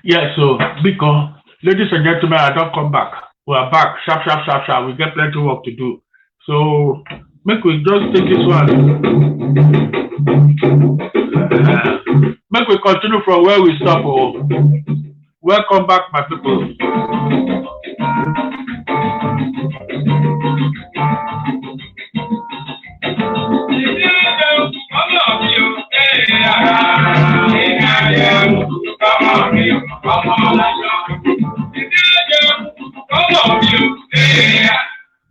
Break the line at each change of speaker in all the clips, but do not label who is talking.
Yeah, so because ladies and gentlemen, I don't come back. We are back. Sharp, sharp, sharp, sharp. We get plenty of work to do. So make we just take this one. Make we continue from where we stop. Oh. Welcome back, my people.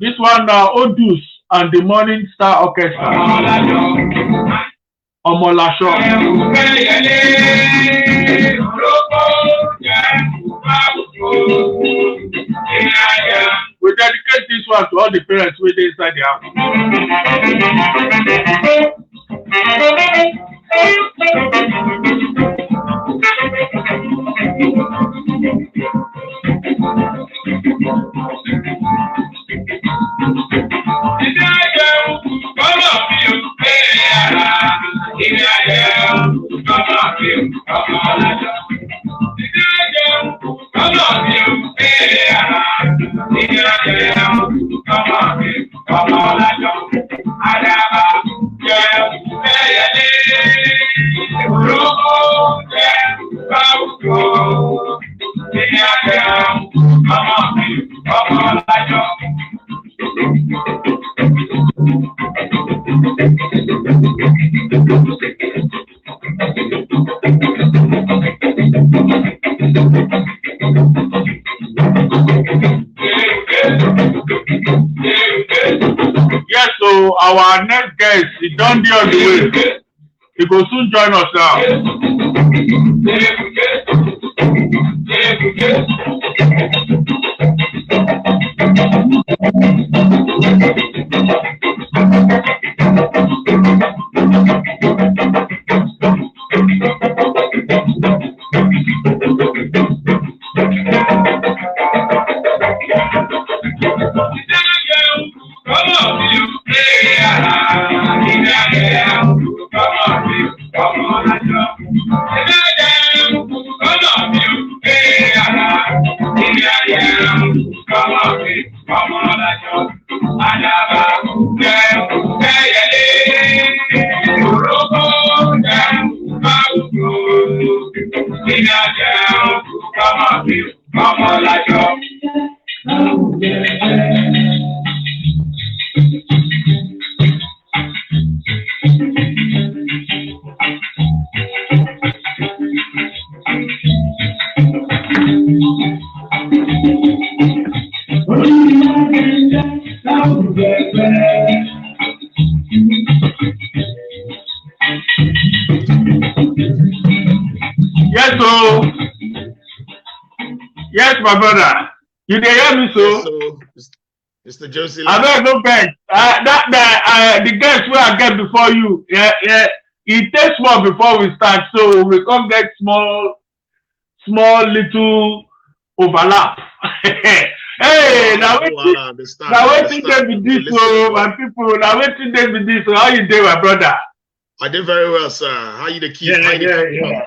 This one now, Odus and the Morning Star Orchestra. Omolasho. We dedicate this one to all the parents who are inside the house. Yes, so our next guest is done there on the way. He will soon join us now. Yes, my brother. You can hear me, so?
Yes, Mr. Jossy.
I don't know, Ben. The guest where I get before you, it takes more before we start, so we can't get small little overlap. Hey, now waiting they be this, so my people. Now waiting they be this. So how you doing, my brother?
I did very well, sir. How you the keep?
Yeah.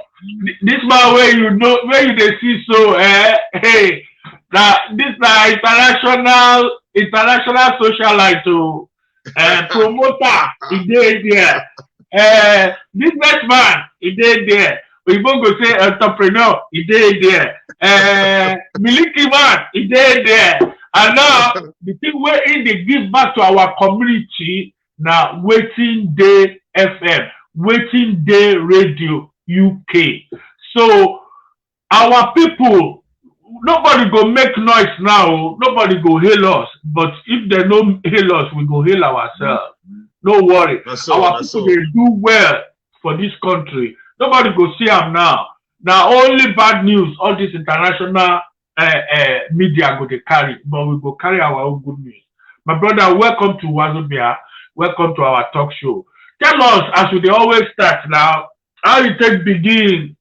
This man where you know where you they see so hey that this international socialite to promoter he did there businessman he did there we both go say entrepreneur he did there military man he did there and now the thing where they give back to our community now Wetindey FM Wetindey Radio UK. So our people, nobody go make noise now. Nobody go hail us. But if they don't hail us, we go hail ourselves. No worry. Our people they do well for this country. Nobody go see them now. Now only bad news. All this international media go they carry, but we go carry our own good news. My brother, welcome to WAZOBIA. Welcome to our talk show. Tell us, as we always start now, how you take begin.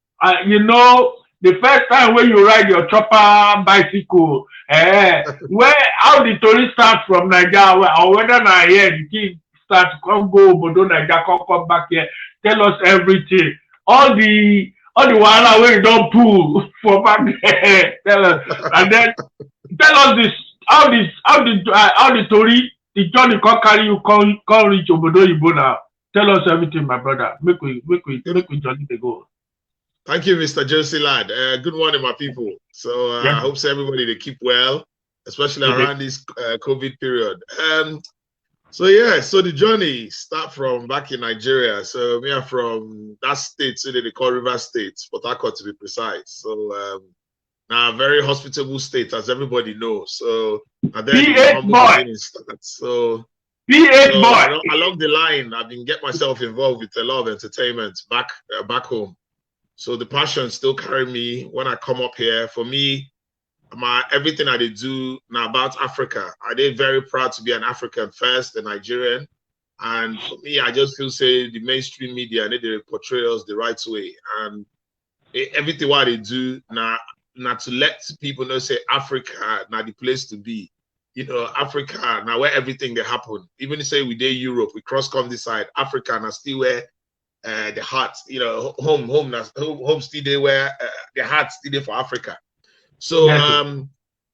You know, the first time when you ride your chopper bicycle, where how the story start from Nigeria, or whether na here the thing start come go, but don't Nigeria come back here. Tell us everything. All the all the wahala wey you don pull for back there. Tell us, and then tell us this how the tori the journey come carry you come reach obodo oyibo now. Tell us everything, my brother. Make we journey dey go.
Thank you, Mr. Jossy lad. Good morning, my people. So I hope everybody they keep well, especially around this COVID period. So the journey start from back in Nigeria. So we are from that state, so they call River State, Port Harcourt to be precise. So now a very hospitable state, as everybody knows. So and then
P8 boy.
So
P8 boy.
Along the line, I've been getting myself involved with a lot of entertainment back home. So the passion still carry me when I come up here. For me, everything I did do now about Africa. I did very proud to be an African first, a Nigerian. And for me, I just feel say the mainstream media need to portray us the right way. And everything what they do now to let people know say Africa now the place to be. You know, Africa now where everything they happen. Even say we did Europe, we cross come this side. Africa now still where the heart, you know, home still there where the heart still there for Africa. So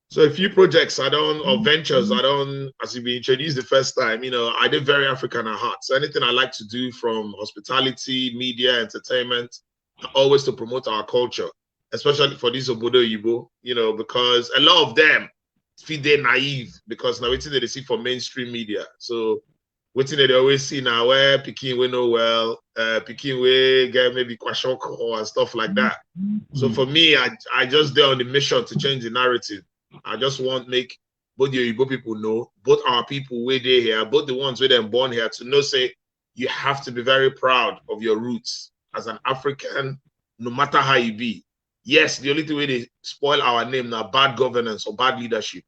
so a few projects I don't or ventures I don't, as you be introduced the first time, you know, I did very African at heart. So anything I like to do from hospitality, media, entertainment, always to promote our culture, especially for this Obodo Yibo, you know, because a lot of them feel they naive because now waiting they see for mainstream media. So waiting they always see now where Peking we know well, Peking we get maybe Kwashoko and stuff like that. So for me, I just there on the mission to change the narrative. I just want make both the Igbo people know, both our people where they here, both the ones where they're born here to know say you have to be very proud of your roots as an African, no matter how you be. Yes, the only thing way they spoil our name now bad governance or bad leadership.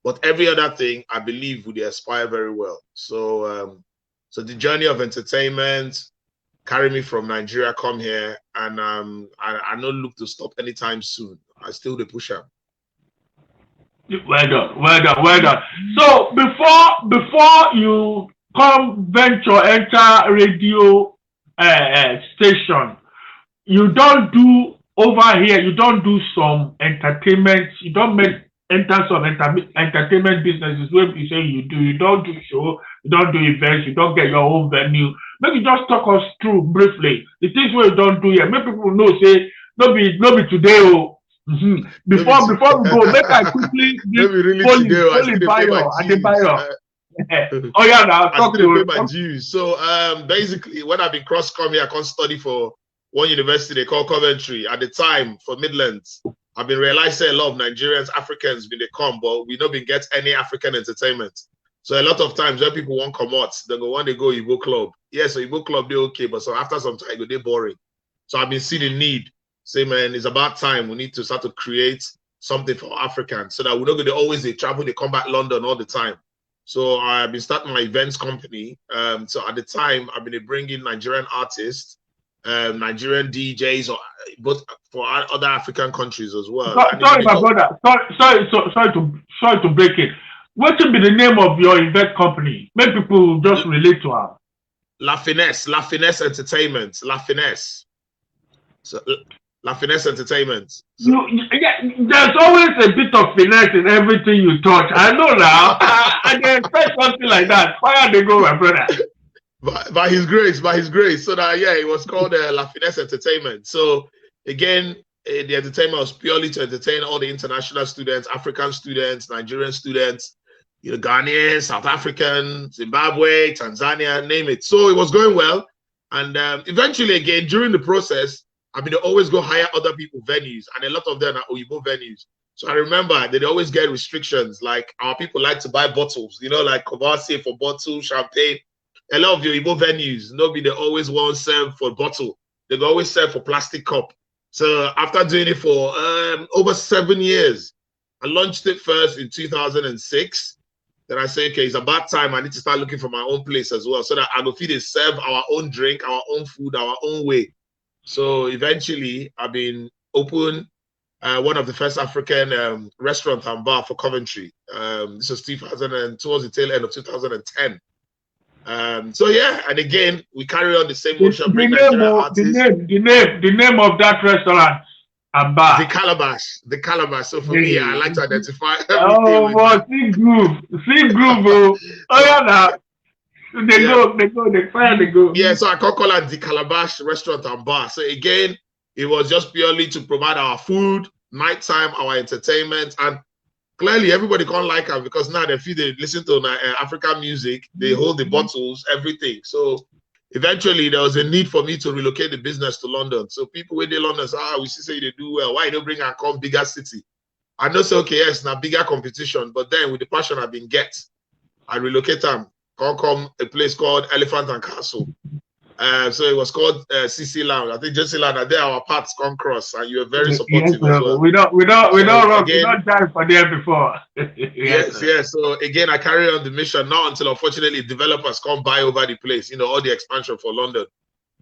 But every other thing, I believe, would aspire very well. So, so the journey of entertainment carry me from Nigeria, come here, and I don't look to stop anytime soon. I still the push up.
Well done, well done, well done. So before you come enter radio station, you don't do over here. You don't do some entertainment. You don't enter some entertainment businesses where you say you do. You don't do show. You don't do events. You don't get your own venue. Maybe just talk us through briefly the things where you don't do here. Make people know say no be today. Oh. Before we go, make I quickly give Adebayo. Oh yeah, now talk to
my dues. So basically, when I've been come here, I can't study for one university they call Coventry. At the time for Midlands, I've been realizing a lot of Nigerians, Africans been they come, but we don't been get any African entertainment. So a lot of times when people want come out, they go when they go Igbo club. Yes, so Igbo club they okay, but so after some time they boring. So I've been seeing the need. Say, man, it's about time we need to start to create something for Africans so that we're not going to always they travel, they come back London all the time. So I've been starting my events company. So at the time, I've been bringing Nigerian artists, Nigerian DJs, or both for other African countries as well.
Sorry, my brother. Sorry to break it. What should be the name of your event company? Make people just relate to her.
La Finesse Entertainment, La Finesse. So La Finesse Entertainment. So,
there's always a bit of finesse in everything you touch. I know now. I can expect something like that. Fire they go, my brother.
By his grace. So that it was called La Finesse Entertainment. So again, the entertainment was purely to entertain all the international students, African students, Nigerian students, you know, Ghanaian, South African, Zimbabwe, Tanzania, name it. So it was going well. And eventually, again, during the process, I mean, they always go hire other people venues, and a lot of them are Oyibo venues. So I remember they always get restrictions, like our people like to buy bottles, you know, like Kovasi for bottle, champagne. A lot of the Oyibo venues, nobody they always won't serve for bottle. They always serve for plastic cup. So after doing it for over 7 years, I launched it first in 2006. Then I say, okay, it's about time I need to start looking for my own place as well, so that I go feed and serve our own drink, our own food, our own way. So eventually, I've been open one of the first African restaurant and bar for Coventry. This was 2000 and towards the tail end of 2010. So yeah, and again, we carry on the same
The,
motion, bring Nigerian artists.
the name of that restaurant, Abba.
The calabash. So for me, I like
Hey.
to identify everything
Oh,
with
boy,
that.
see groove, bro. Oh
So
yeah, now
yeah,
they fire, they go.
yeah. So I can't call it the Calabash Restaurant and Bar. So again, it was just purely to provide our food, nighttime, our entertainment, and clearly everybody can't like them because now they feel they listen to African music, they hold the bottles, everything. So eventually there was a need for me to relocate the business to London. So people when they London say, we see say they do well. Why you don't bring and come bigger city? I know say okay, yes, now bigger competition, but then with the passion I've been get, I relocate them. Come a place called Elephant and Castle. So it was called CC Lounge. I think Jossy Land, and there our paths come cross, and you were very
Yes,
supportive as
sir.
well.
We
So
don't rock, we
again,
don't die for there before. Yes,
yes,
sir.
yes. So again, I carry on the mission now until unfortunately developers come buy over the place, all the expansion for London.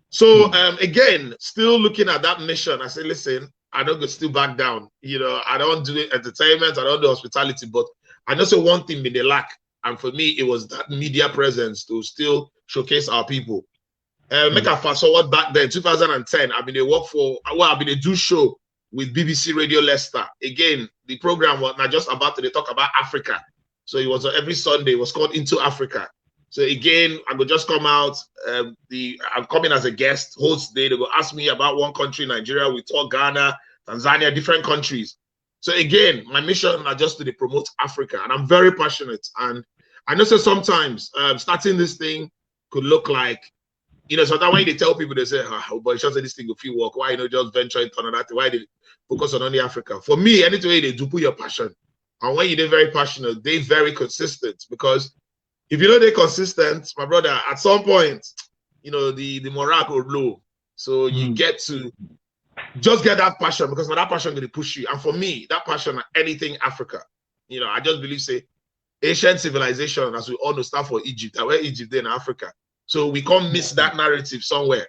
So again, still looking at that mission, I say, listen, I don't go still back down. I don't do entertainment, I don't do hospitality, but I know so one thing they lack. And for me, it was that media presence to still showcase our people. Make a fast forward back then, 2010. I've been a work for I've been a do show with BBC Radio Leicester. Again, the program was not just about to talk about Africa. So it was every Sunday, it was called Into Africa. So again, I could just come out. I'm coming as a guest host day. They will ask me about one country, Nigeria. We talk Ghana, Tanzania, different countries. So again, my mission is just to promote Africa, and I'm very passionate. And I know so sometimes starting this thing could look like, so that when they tell people, they say, but it's just this thing if you work, why just venture into another thing? Why they focus on only Africa? For me, anything they do, put your passion. And when you're very passionate, they're very consistent. Because if they're consistent, my brother, at some point, the morale will low. So you get to just get that passion, because that passion going to push you. And for me, that passion, anything Africa, I just believe, say, ancient civilization, as we all know, start for Egypt. Where Egypt in Africa. So we can't miss that narrative somewhere.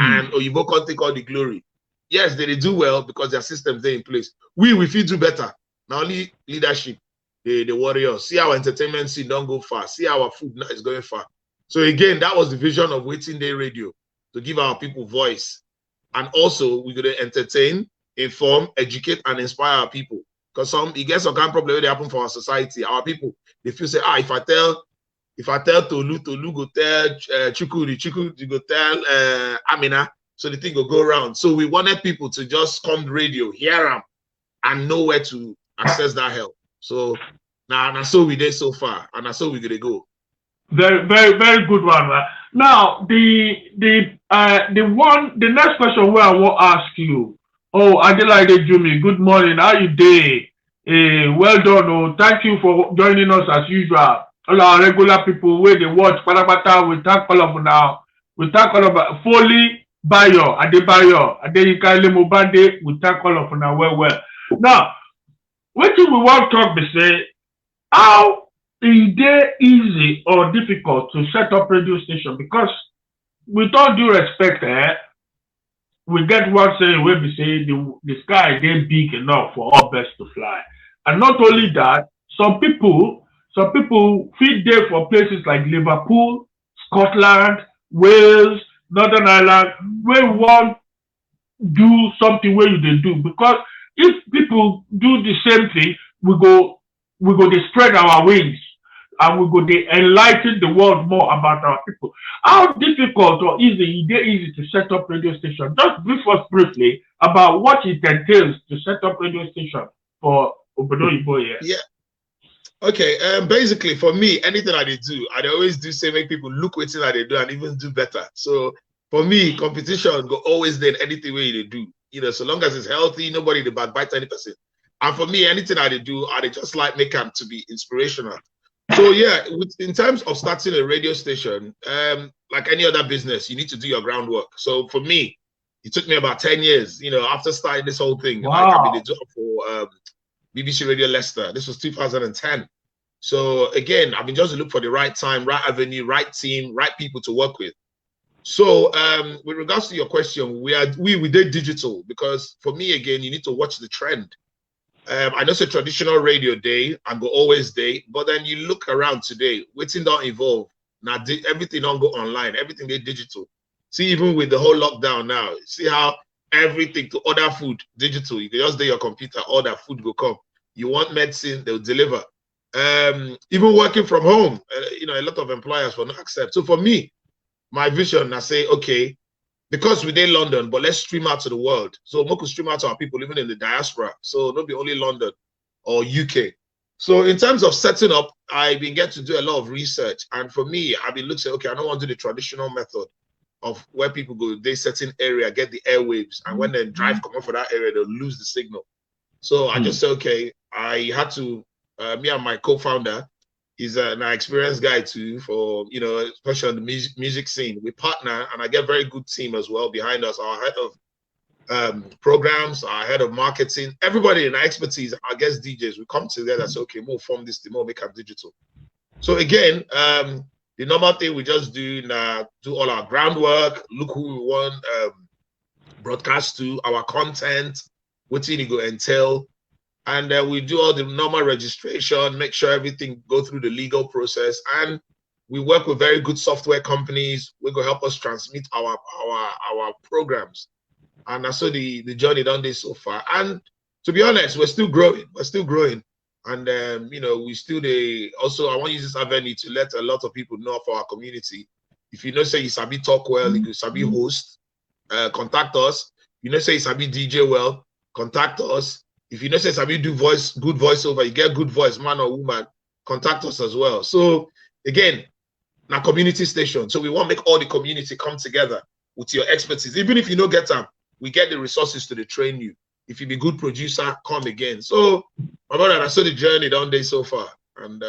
And Oyibo can't take all the glory. Yes, they do well because their systems are in place. We feel do better. Not only leadership, the warriors. See our entertainment scene don't go far. See our food now is going far. So again, that was the vision of Wetindey Radio, to give our people voice. And also, we're going to entertain, inform, educate, and inspire our people. Because it gets some kind of problem that happen for our society. Our people, they feel say, if I tell Tolu go tell Chukudi go tell Amina, so the thing will go around. So we wanted people to just come to radio, hear them, and know where to access that help. So now so we did so far, and that's so we're gonna go.
Very, very, very good one, man. Now the next question where I will ask you. Oh, Adelaide Jumi, good morning. How you doing? Well done. Oh, thank you for joining us as usual. All our regular people where they watch Panabata, we thank all of now. We thank all of Foley, Bayo, Adebayo, Adeyika Lemobande, we thank all of now well. Now, what we want to talk be say, how is it easy or difficult to set up radio station? Because with all due respect, we get one saying where we say the sky is big enough for all birds to fly. And not only that, some people feed there for places like Liverpool, Scotland, Wales, Northern Ireland, where want do something where you they do. Because if people do the same thing, we go to spread our wings, and we go to enlighten the world more about our people. How difficult or easy it is easy to set up radio station? Just brief us briefly about what it entails to set up radio station for Obodo Ibo here.
Yeah. Okay. Basically, for me, anything I do, I always do say make people look what they do and even do better. So for me, competition go always there in anything way they do. So long as it's healthy, nobody the backbite any person. And for me, anything I do, I just like make them to be inspirational. So yeah, in terms of starting a radio station, like any other business, you need to do your groundwork. So for me, it took me about 10 years, after starting this whole thing.
Wow.
Like I've been a job for BBC Radio Leicester. This was 2010. So again, I've been just looking for the right time, right avenue, right team, right people to work with. So with regards to your question, we did digital, because for me, again, you need to watch the trend. I know it's a traditional radio day and go always day, but then you look around today, waiting don't evolve. Now everything don't go online, everything they digital. See, even with the whole lockdown now, see how everything to order food digital. You can just do your computer, order food will come. You want medicine, they'll deliver. Even working from home, you know, a lot of employers will not accept. So for me, my vision, I say, okay, because we're in London, but let's stream out to the world. So we could stream out to our people living in the diaspora. So not be only London or UK. So in terms of setting up, I've been getting to do a lot of research. And for me, I've been looking, okay, I don't want to do the traditional method of where people go, they certain area, get the airwaves, and when they drive come up for that area, they'll lose the signal. So I just said, okay, I had to, me and my co-founder, he's an experienced guy too, for, you know, especially on the music scene. We partner, and I get very good team as well behind us, our head of programs, our head of marketing, everybody in our expertise, our guest DJs, we come together and say, okay, more form this thing, more make it digital. So again, the normal thing we just do now, do all our groundwork, look who we want broadcast to, our content, what you go entail, and we do all the normal registration, make sure everything go through the legal process, and we work with very good software companies. We go help us transmit our programs, and that's so the journey done this so far. And to be honest, we're still growing. And you know, we still also I want to use this avenue to let a lot of people know for our community. If you know say you sabi talk well, you sabi host, contact us. You know say you sabi DJ well, contact us. If you know say you sabi do good voiceover, you get good voice, man or woman, contact us as well. So again, now community station. So we want to make all the community come together with your expertise. Even if you don't get them, we get the resources to train you. If you be good producer, come again. So, my brother, I saw the journey down there so far, and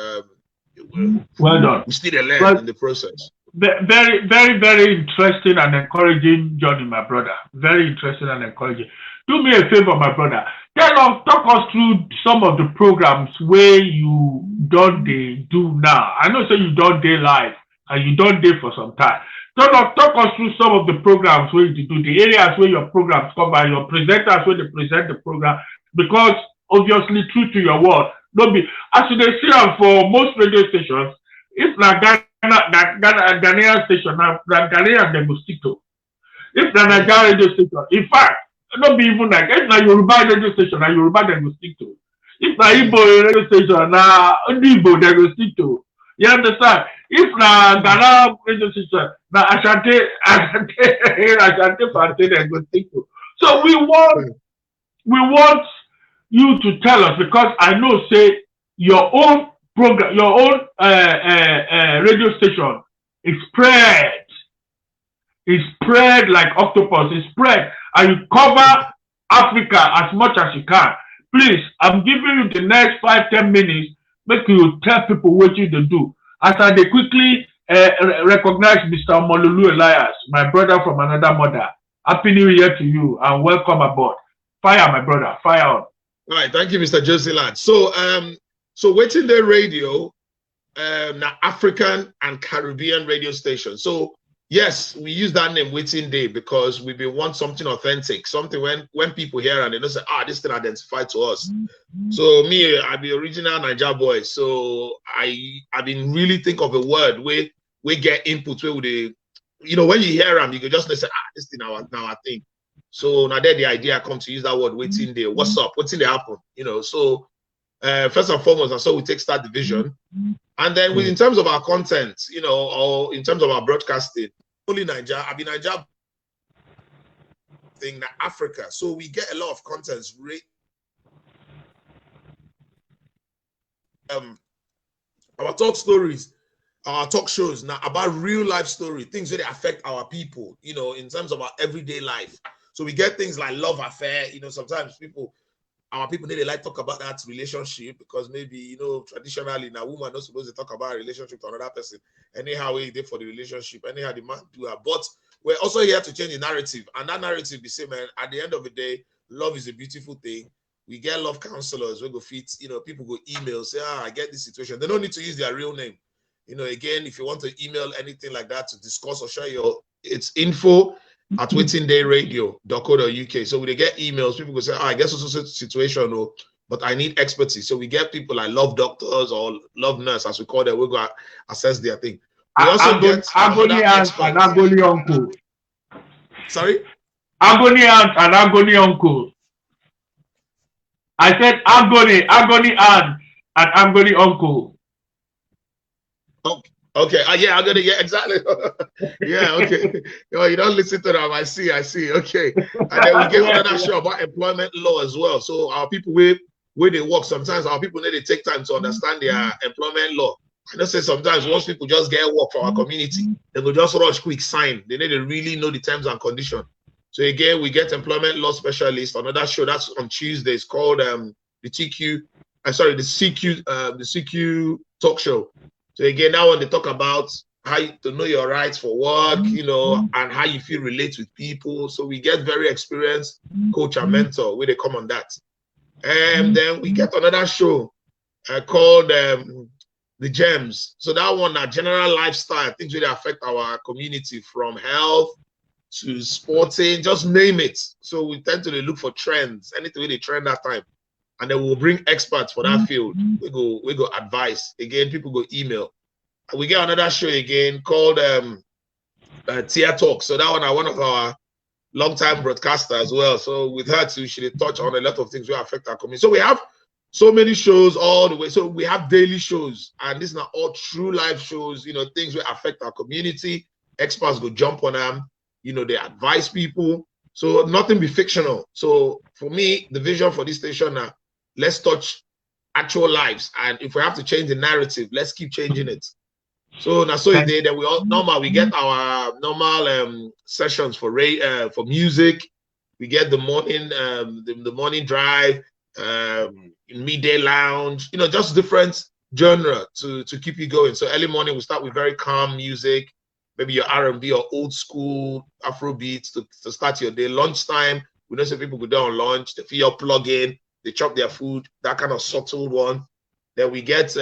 well done.
We still learn in the process.
Very, very, very interesting and encouraging journey, my brother. Very interesting and encouraging. Do me a favor, my brother. Talk us through some of the programs where you don't do now. I know, say you don't do live and you don't do for some time. Talk us through some of the programs where you do, the areas where your programs cover, your presenters where they present the program, because obviously true to your word, don't be as you see for most radio stations, if not Ghanaian station, Ghanaian they go stick to. If not Nigerian radio station, in fact, don't be even like if not Yoruba radio station and Yoruba they go stick to. If not Igbo radio station, now Igbo they go stick to. You understand? If na Ghana radio station, na Ashanti party they go stick to. So we want you to tell us, because I know say your own program, your own radio station is spread like octopus, it's spread, and you cover Africa as much as you can. Please, I'm giving you the next 5-10 minutes, make you tell people what you do. As I quickly recognize Mr. Molulu Elias, my brother from another mother. Happy New Year to you and welcome aboard. Fire, my brother, fire on.
All right, thank you, Mr. Jossy lad. So, Wetindey Radio, now African and Caribbean radio station. So, yes, we use that name Wetindey because we want something authentic, something when people hear and they don't say, this thing identified to us. So me, I'm the original Niger boy. So I've been really think of a word where we get input where they, you know, when you hear them, you can just say, this thing now I think. So now that the idea come to use that word Wetindey. What's up? What's in the happen? You know, so first and foremost, and so we take start division. And then in terms of our content, you know, or in terms of our broadcasting, only Niger, I mean Niger thing, Africa. So we get a lot of content. Our talk stories, our talk shows now about real life story, things that affect our people, you know, in terms of our everyday life. So we get things like love affair, you know, sometimes our people they like talk about that relationship because maybe, you know, traditionally now woman not supposed to talk about a relationship to another person. Anyhow we did for the relationship, anyhow the man do that. But we're also here to change the narrative. And that narrative be say, man, at the end of the day, love is a beautiful thing. We get love counselors, we go fit, you know, people go email, say, I get this situation. They don't need to use their real name. You know, again, if you want to email anything like that to discuss or share it's info@wetindeyradio.co.uk. So when they get emails, people will say, I guess it's a situation, but I need expertise. So we get people like love doctors or love nurse, as we call them, we go assess their thing. We also get
agony aunt and agony uncle.
Sorry?
Agony aunt and agony uncle. I said agony aunt and agony uncle.
Okay. Yeah, I'm gonna. Yeah, exactly. Yeah. Okay. You don't listen to them. I see. Okay. And then we get another show about employment law as well. So our people where they work, sometimes our people need to take time to understand their employment law. I know say sometimes once people just get work for our community, they will just rush quick sign. They need to really know the terms and conditions. So again, we get employment law specialist. Another show that's on Tuesday is called the CQ talk show. So again, that one they talk about how to know your rights for work, and how you feel relate with people. So we get very experienced coach and mentor where they come on that. And then we get another show called The Gems. So that one, general lifestyle, things really affect our community from health to sporting, just name it. So we tend to look for trends, anything they trend that time. And then we'll bring experts for that field. We go advice. Again, people go email. And we get another show again called Tia Talk. So that one of our long-time broadcaster as well. So with her too, she did touch on a lot of things that affect our community. So we have so many shows all the way. So we have daily shows, and these are all true life shows, things that affect our community. Experts go jump on them, they advise people. So nothing be fictional. So for me, the vision for this station now, let's touch actual lives. And if we have to change the narrative, let's keep changing it. So now, so today that we get our normal sessions for music. We get the morning the morning drive, midday lounge, just different genre to keep you going. So early morning we start with very calm music, maybe your R&B or old school Afro beats to start your day. Lunchtime, we know some people go down on lunch, they feel your plug in, they chop their food, that kind of subtle one. Then we get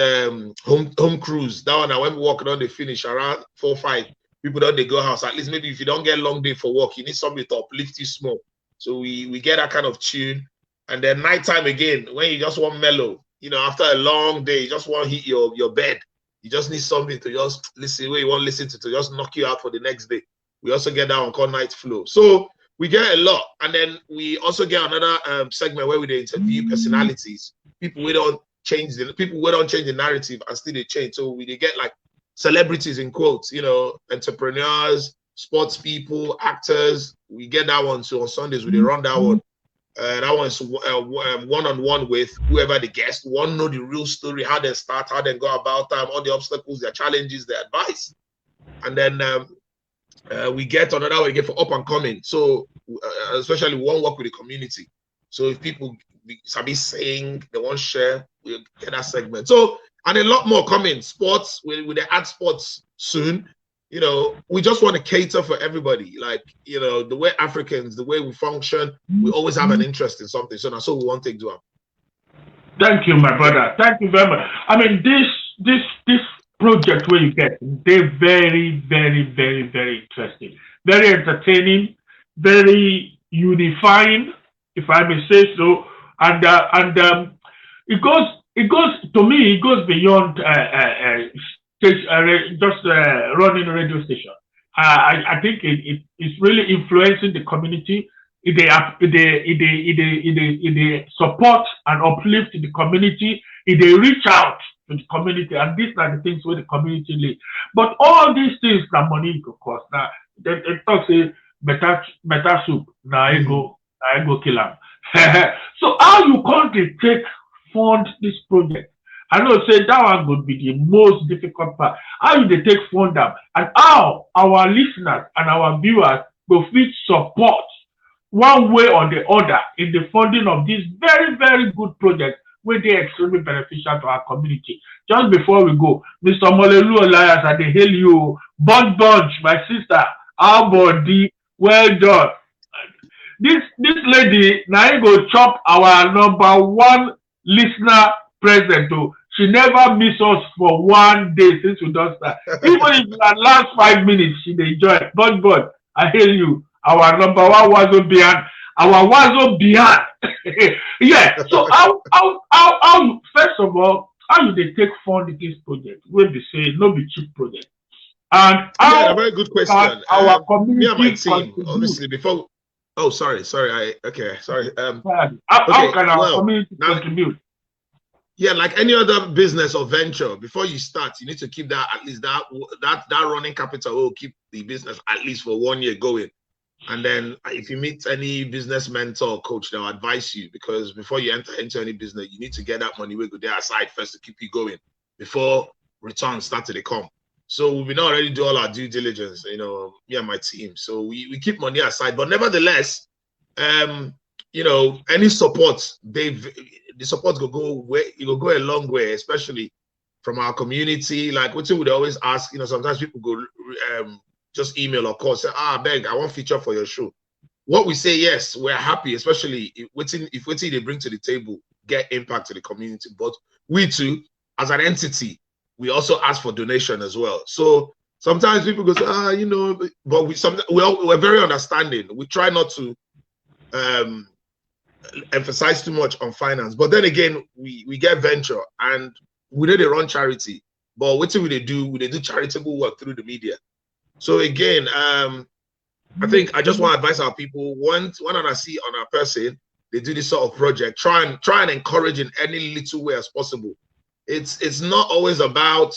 home cruise. That one, when we walk down, they finish around 4 or 5. People don't they go house. At least maybe if you don't get a long day for work, you need somebody to uplift you small. So we get that kind of tune. And then nighttime again, when you just want mellow, after a long day, you just want to hit your bed. You just need something to just listen, where you want to listen to just knock you out for the next day. We also get that one called Night Flow. So we get a lot. And then we also get another segment where we interview personalities. People we don't change the narrative and still they change. So we get like celebrities in quotes, entrepreneurs, sports people, actors. We get that one. So on Sundays we run that one. That one's one-on-one with whoever the guest. One know the real story, how they start, how they go about time, all the obstacles, their challenges, their advice. And then we get another one again for up and coming. So especially we want to work with the community. So if people be saying they want to share, we'll get that segment. So, and a lot more coming. Sports, we add sports soon. We just want to cater for everybody. Like, the way Africans, the way we function, we always have an interest in something. So that's all we want to do.
Thank you, my brother. Thank you very much. I mean, this project where you get, they're very, very, very, very interesting. Very entertaining, very unifying, if I may say so. And it goes to me, it goes beyond just running a radio station. I think it's really influencing the community. They support and uplift the community. They reach out to the community, and these are the things where the community live. But all these things that money go cost. Now they talk say better soup. Now I go kill them. So how you can't take fund this project? I know say that one would be the most difficult part. How you they take fund them, and how our listeners and our viewers will fit support one way or the other in the funding of this very, very good project where they are extremely beneficial to our community. Just before we go, Mr. Molelu Elias, I hail you. Bunch, my sister, our body, well done. This lady now go chop our #1 listener present. She never miss us for one day since we don't start. Even if the last 5 minutes she enjoy. But I hail you. Our #1 WAZOBIA. Our WAZOBIA. Yeah. So how first of all, how do they take fund this project? When they say no be cheap project. And
Yeah,
how
a very good
can
question.
our
Me and my
community
team,
contribute?
obviously, before. Oh, sorry. Sorry.
How
Okay.
can our
Well,
community
now,
contribute?
yeah, like any other business or venture, before you start, you need to keep that at least that running capital will keep the business at least for 1 year going. And then if you meet any business mentor or coach, they'll advise you, because before you enter into any business, you need to get that money we go there aside first to keep you going before returns start to come. So we've been already do all our due diligence, me and my team. So we keep money aside, but nevertheless, any support, the support will go a long way, especially from our community. Like what we would always ask, sometimes people go just email or call, say, beg, I want feature for your show. What we say, yes, we're happy, especially if what they bring to the table get impact to the community. But we too, as an entity, we also ask for donation as well. So sometimes people go say, but we're very understanding. We try not to emphasize too much on finance. But then again, we get venture and we know they run charity. But what do they do? They do charitable work through the media. So again, I think I just want to advise our people, one I see on a person, they do this sort of project, try and encourage in any little way as possible. It's not always about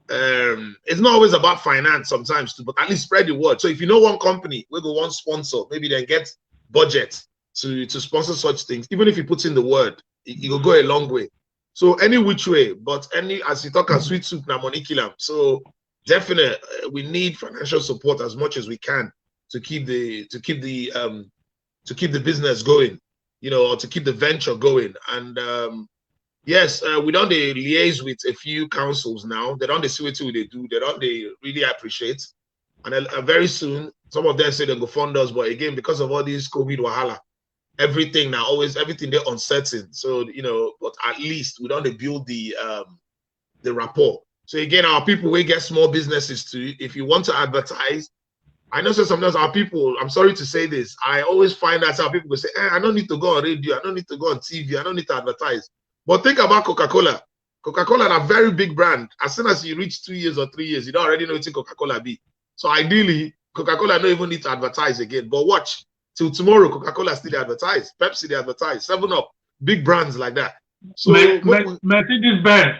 finance sometimes too, but at least spread the word. So if you know one company, we go one sponsor, maybe then get budget to sponsor such things. Even if you put in the word, it will go a long way. So any which way, but as you talk about sweet soup na money kill 'em. So definitely we need financial support as much as we can to keep the business going, or to keep the venture going. And yes, we don't liaise with a few councils now. They don't see what they do. They don't really appreciate. And very soon, some of them say they go fund us, but again, because of all these COVID wahala, everything they're uncertain. So but at least we don't build the rapport. So again, our people we get small businesses too. If you want to advertise, I know sometimes our people, I'm sorry to say this, I always find that our people will say, I don't need to go on radio, I don't need to go on TV, I don't need to advertise. But think about Coca-Cola. Coca-Cola is a very big brand. As soon as you reach 2 years or 3 years, you don't already know what Coca-Cola be. So ideally, Coca-Cola don't even need to advertise again. But watch, till tomorrow, Coca-Cola still advertise, Pepsi they advertise, 7-Up, big brands like that. So
Mercedes-Benz.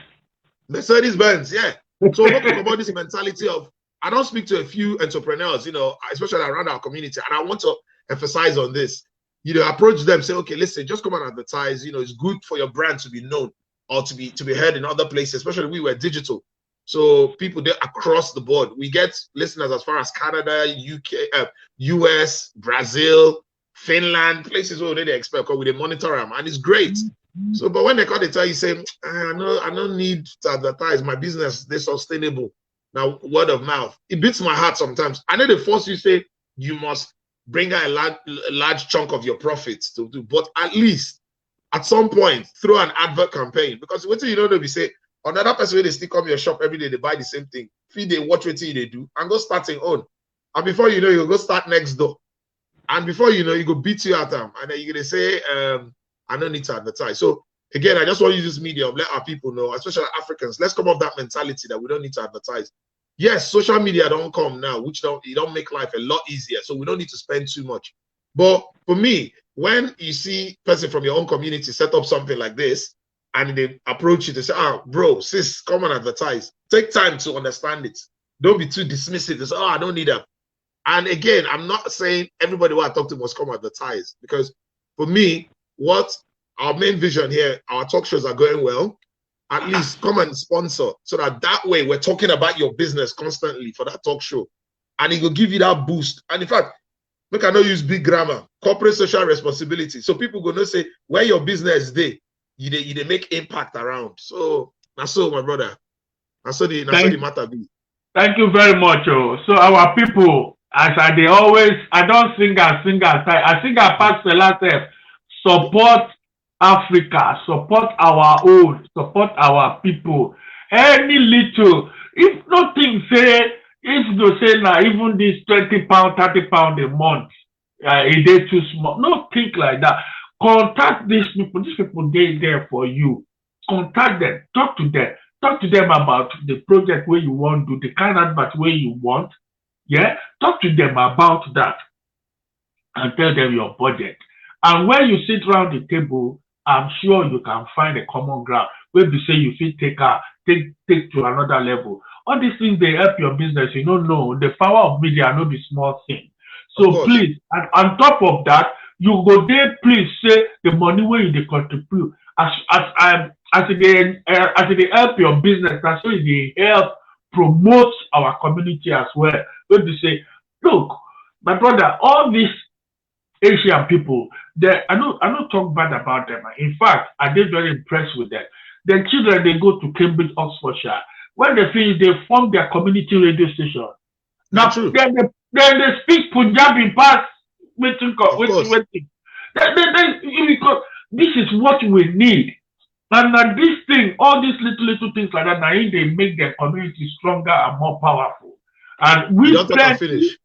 Mercedes-Benz, yeah. So we'll talk about this mentality of, I don't speak to a few entrepreneurs, especially around our community, and I want to emphasize on this. Approach them, say, okay, listen, just come and advertise. It's good for your brand to be known or to be heard in other places, especially we were digital. So people there across the board, we get listeners as far as Canada, UK, US, Brazil, Finland, places where they expect, because we monitor them, and it's great. So, but when they call, they tell you, say, I don't need to advertise. My business, they're sustainable. Now, word of mouth, it beats my heart sometimes. I know they force you say you must bring out a large chunk of your profits to do, but at least at some point through an advert campaign, because what they say, another person when they still come to your shop every day, they buy the same thing. Feed they watch what they do and go starting on. And before you know, you go start next door. And before you know, you go beat you at them. And then you're gonna say, I don't need to advertise. So again, I just want to use this medium, let our people know, especially Africans, let's come up with that mentality that we don't need to advertise. Yes, social media don't come now, which don't make life a lot easier. So we don't need to spend too much. But for me, when you see a person from your own community set up something like this, and they approach you, they say, bro, sis, come and advertise. Take time to understand it. Don't be too dismissive. They say, I don't need that. And again, I'm not saying everybody who I talk to must come advertise, because for me, what our main vision here, our talk shows are going well. At least come and sponsor, so that way we're talking about your business constantly for that talk show, and it will give you that boost. And in fact, we cannot use big grammar, corporate social responsibility. So people gonna say where your business is, you make impact around. So that's so, my brother. That's so the matter be.
Thank you very much. So our people, as I don't sing I sing a past the last step. Support Africa, support our own, support our people. Any little, if nothing say, if you say now even this £20, £30 a month, a day too small. No, think like that. Contact these people. These people, they there for you. Contact them, talk to them, talk to them about the project where you want to do, the kind of advert where you want. Yeah, talk to them about that and tell them your budget. And when you sit around the table, I'm sure you can find a common ground where you say you feel take to another level. All these things they help your business. You don't know the power of media, not the small thing.
Of
So
course.
please, and on top of that, you go there, please say the money where you dey contribute as they help your business, and so they help promote our community as well. Where you say, look, my brother, all these Asian people, I don't talk bad about them. In fact, I did very impressed with them. Their children they go to Cambridge, Oxfordshire. When they finish, they form their community radio station. Now
Not true.
then they speak Punjabi past waiting
Of course.
waiting. Because this is what we need. And this thing, all these little things like that, now they make their community stronger and more powerful. And
You don't talk and finish.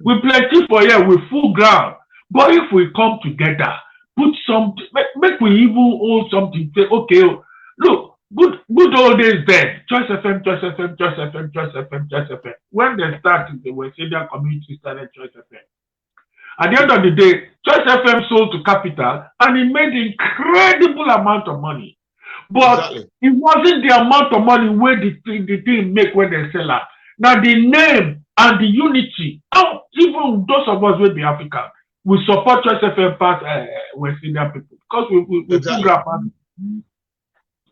we plenty for here with full ground. But if we come together, put something, make we even hold something, say, okay, look, good old days then, Choice FM, Choice FM, Choice FM, Choice FM, Choice FM. When they started, the West Indian community started Choice FM. At the end of the day, Choice FM sold to Capital and it made incredible amount of money. But
Exactly.
it wasn't the amount of money where the thing make when they sell it. Now the name and the unity, even those of us will be African, we support Choice FM past West Indian people because we
Exactly.
feel grab.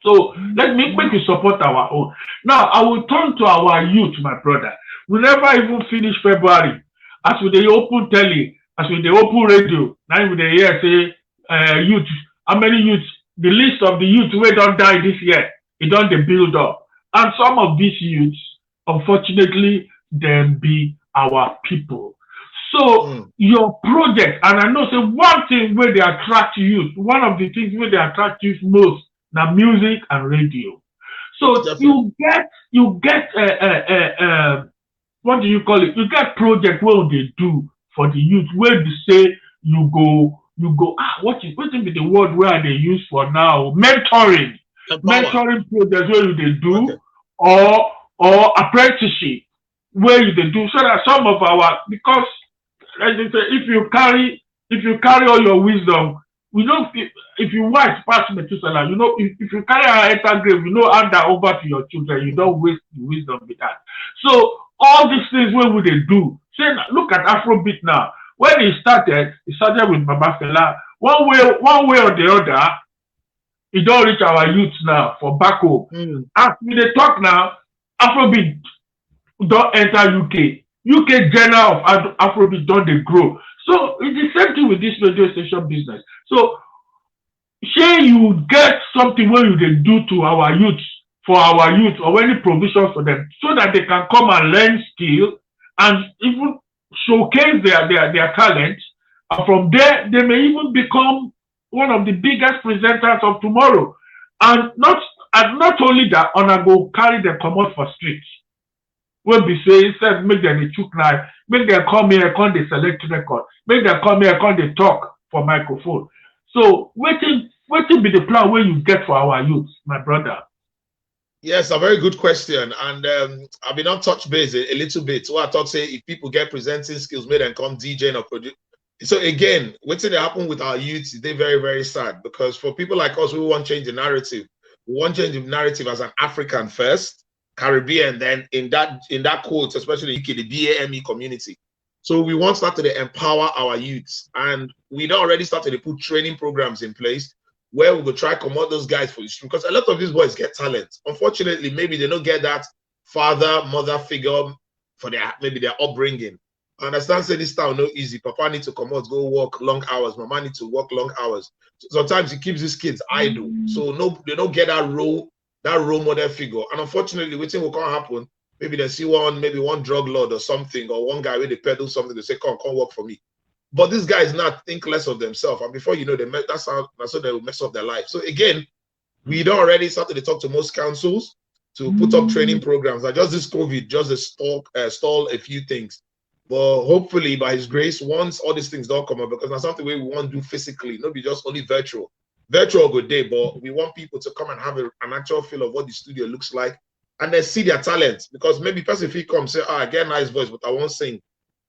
So let me make you support our own. Now I will turn to our youth, my brother. We never even finish February. As we dey open telly, as we dey open radio, now we dey hear say youth, how many youths, the list of the youth wey don die this year, e don dey build up. And some of these youths, unfortunately, dem be our people. So your project, and I know say one thing where they attract youth, one of the things where they attract youth most, now music and radio. So
Definitely.
you get what do you call it? You get project where they do for the youth where they say you go what is be the word where they use for now? Mentoring. Mentoring projects where you they do or apprenticeship where you they do so that some of our because like they say if you carry all your wisdom, we know if you wise pass Methuselah, you know if you carry our enter grave, you know hand that over to your children, you don't waste the wisdom with that. So all these things where would they do? Say look at Afrobeat now. When it started with Baba Fela. One way or the other, it don't reach our youth now for back home. As we they talk now, Afrobeat don't enter UK. UK genre of Afrobeat don't they grow. So it's the same thing with this radio station business. So say you get something where you they do to our youth for our youth or any provision for them so that they can come and learn skill and even showcase their talent. And from there, they may even become one of the biggest presenters of tomorrow. And not only that, I go carry them come out for streets. When we say instead make them a chook knife, make them come here, come they select record, make them come here, come they talk for microphone. So waiting be the plan where you get for our youth, my brother.
Yes, a very good question. And I've been on touch base a little bit. So I thought say if people get presenting skills, may then come DJing or produce. So again, what's going to happen with our youth, they're very, very sad because for people like us, we want to change the narrative. We want to change the narrative as an African first, Caribbean, then in that quote, especially UK, the BAME community. So we want to start to empower our youths. And we now already started to put training programs in place where we will try to come out those guys for the stream. Because a lot of these boys get talent. Unfortunately, maybe they don't get that father, mother figure for maybe their upbringing. I understand say this town no easy. Papa need to come out, go work long hours. Mama need to work long hours. So sometimes it keeps these kids idle. So they don't get that role model figure. And unfortunately, what will come happen, maybe they see one drug lord or something, or one guy where they peddle something, they say, come work for me. But these guys not think less of themselves. And before you know, that's how they will mess up their life. So again, we don't already started to talk to most councils to put up training programs. Like just this COVID, just to stall a few things. But hopefully, by His grace, once all these things don't come up, because that's something we want to do physically, not be just only virtual. virtual good day, but we want people to come and have an actual feel of what the studio looks like, and then see their talent. Because maybe person if he come say, I get a nice voice, but I won't sing.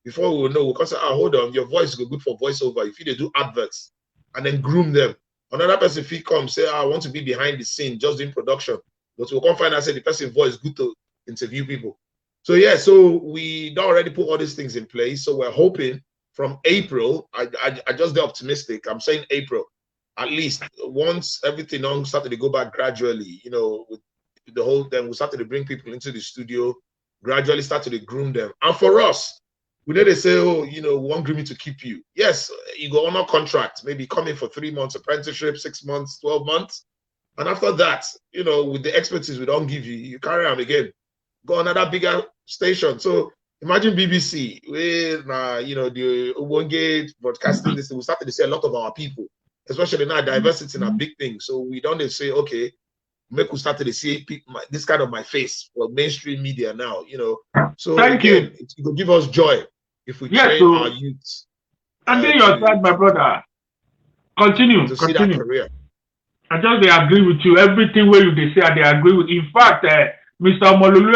Before we will know, we'll say, hold on, your voice is good for voiceover. If you do adverts and then groom them. Another person if he come say, I want to be behind the scene, just doing production. But we'll come find out say the person's voice is good to interview people. So yeah, so we don't already put all these things in place. So we're hoping from April, I just be optimistic. I'm saying April, at least once everything on started to go back gradually, you know, with the whole, then we started to bring people into the studio, gradually started to groom them. And for us, we need to say, oh, you know, we want grooming to keep you. Yes, you go on a contract, maybe come in for 3 months apprenticeship, 6 months, 12 months. And after that, you know, with the expertise we don't give you, you carry on again, go another bigger station. So imagine BBC, with, you know, the Ubonge broadcasting this, we started to see a lot of our people, especially now diversity in a big thing. So we don't say, okay, make we start to see this kind of my face for mainstream media now, you know. So
Thank
again,
you.
it will give us joy if we train
so,
our youth.
And then your side, my brother. Continue.
See that career.
I just they agree with you. Everything where you they say, they agree with. In fact, Mr. Molulu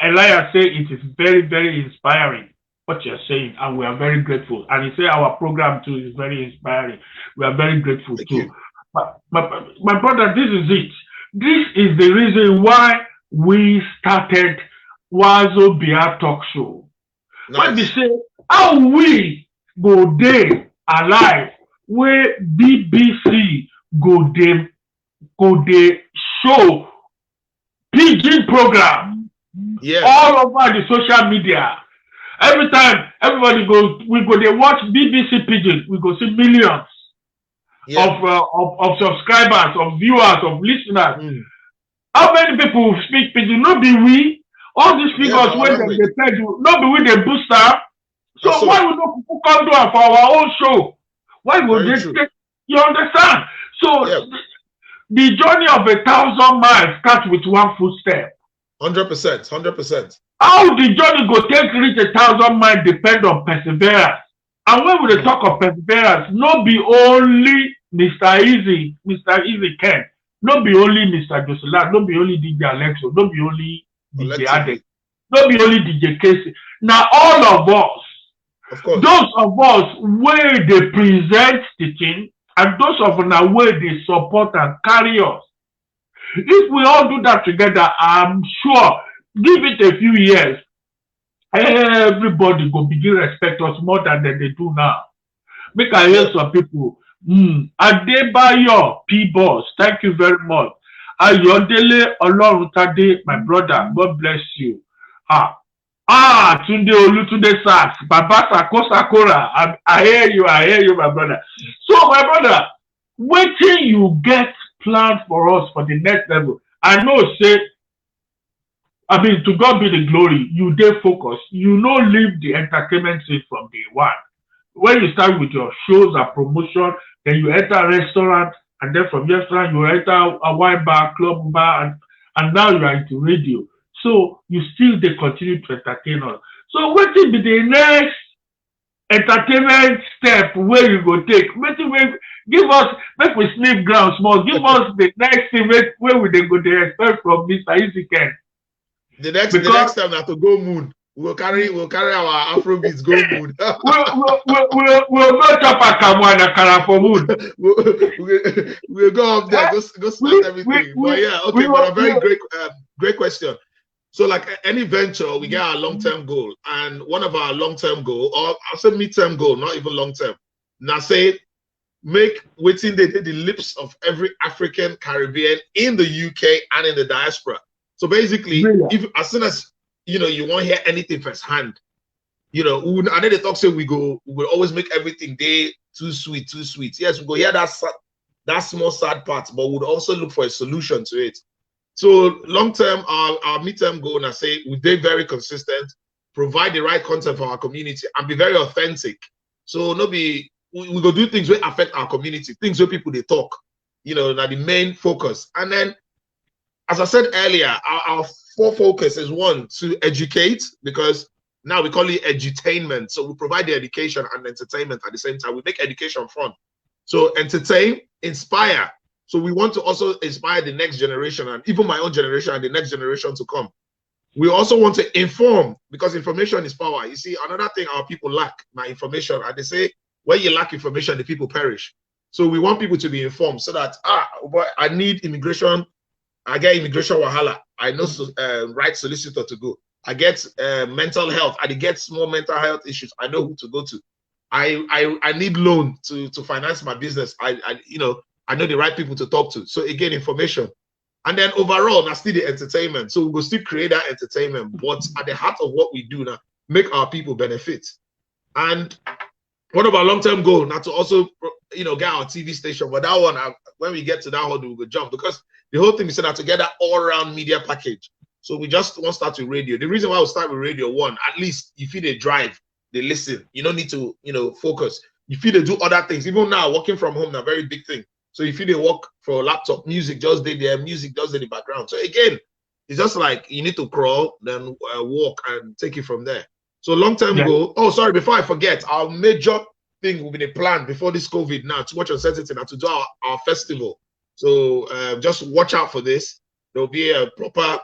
Elias say it is very, very inspiring what you're saying, and we are very grateful. And he say our program too is very inspiring. We are very grateful too. But my brother, this is it. This is the reason why we started WAZOBIA talk show.
Nice.
When they say how we go day alive, where BBC go they show pidgin program all over the social media. Every time everybody we go they watch BBC pidgin, we go see millions of subscribers, of viewers, of listeners. How many people speak pidgin? Not be we. All these figures when they tell you, not be we they boost up. So why would not people come do it for our own show? Why would they take, you understand? So the journey of 1,000 miles starts with one footstep.
100%.
How the journey go take reach 1,000 miles depend on perseverance. And when we talk of perseverance, not be only Mr. Izzy Ken, not be only Mr. Jossy, not be only DJ Alexo, not be only DJ Adek, not be only DJ Casey. Now all of us,
of course,
those of us where they present the thing, and those of us where they support and carry us. If we all do that together, I'm sure, give it a few years, everybody will begin to respect us more than they do now. Make I hear some people. Adebayo P. Boss, thank you very much. Ayodele Olorutade, my brother, God bless you. Tunde Olutunde Sax, Baba Sakora. I hear you, my brother. So, my brother, wait till you get planned for us for the next level. I know, to God be the glory, you dare focus. You know, leave the entertainment scene from day one. When you start with your shows and promotion, then you enter a restaurant, and then from restaurant, you enter a wine bar, club bar, and now you are into radio. So you still they continue to entertain us. So what will be the next entertainment step where you go take? Give us, make we sniff ground small. Give us the next thing where we they go they expect from Mr. Izzy Ken.
The next time that to go moon. We'll carry our Afrobeats go mood.
we'll go chop a Kamwana for mood.
We'll go up there, go start everything. But yeah, okay, but a very great question. So like any venture, we get our long-term goal. And one of our long-term goal, or I'll say mid-term goal, not even long-term. Now say, make Wetindey the lips of every African Caribbean in the UK and in the diaspora. So basically, if as soon as you know you won't hear anything firsthand, you know, and then the talk say we will always make everything day too sweet. Yes, we go hear that small sad part, but we'd also look for a solution to it. So long term, our midterm goal, and I say we be very consistent, provide the right content for our community, and be very authentic. So we go do things that affect our community, things where people they talk, you know, that the main focus. And then, as I said earlier, our focus is one, to educate, because now we call it edutainment. So we provide the education and entertainment at the same time. We make education fun. So entertain, inspire, So we want to also inspire the next generation, and even my own generation and the next generation to come. We also want to inform, because information is power. You see, another thing our people lack, my information, and they say, when you lack information, the people perish. So we want people to be informed so that, I need immigration, I get immigration wahala, I know right solicitor to go. I get mental health, I get small mental health issues, I know who to go to. I need loan to finance my business. I know the right people to talk to. So again, information. And then overall, that's still the entertainment. So we will still create that entertainment, but at the heart of what we do now, make our people benefit. And one of our long-term goals now to also, get our TV station. But that one, when we get to that one, we will jump, because the whole thing is that to get that all-around media package. So we just won't start with radio. The reason why we start with radio, one, at least if they drive, they listen. You don't need to, focus. If they do other things, even now working from home, a very big thing. So if you work for a laptop, music just did there, music just in the background. So again, it's just like you need to crawl, then walk and take it from there. So long-term goal. Oh, sorry, before I forget, our major thing will be the plan before this COVID now, too much uncertainty now, to do our festival. So just watch out for this. There'll be a proper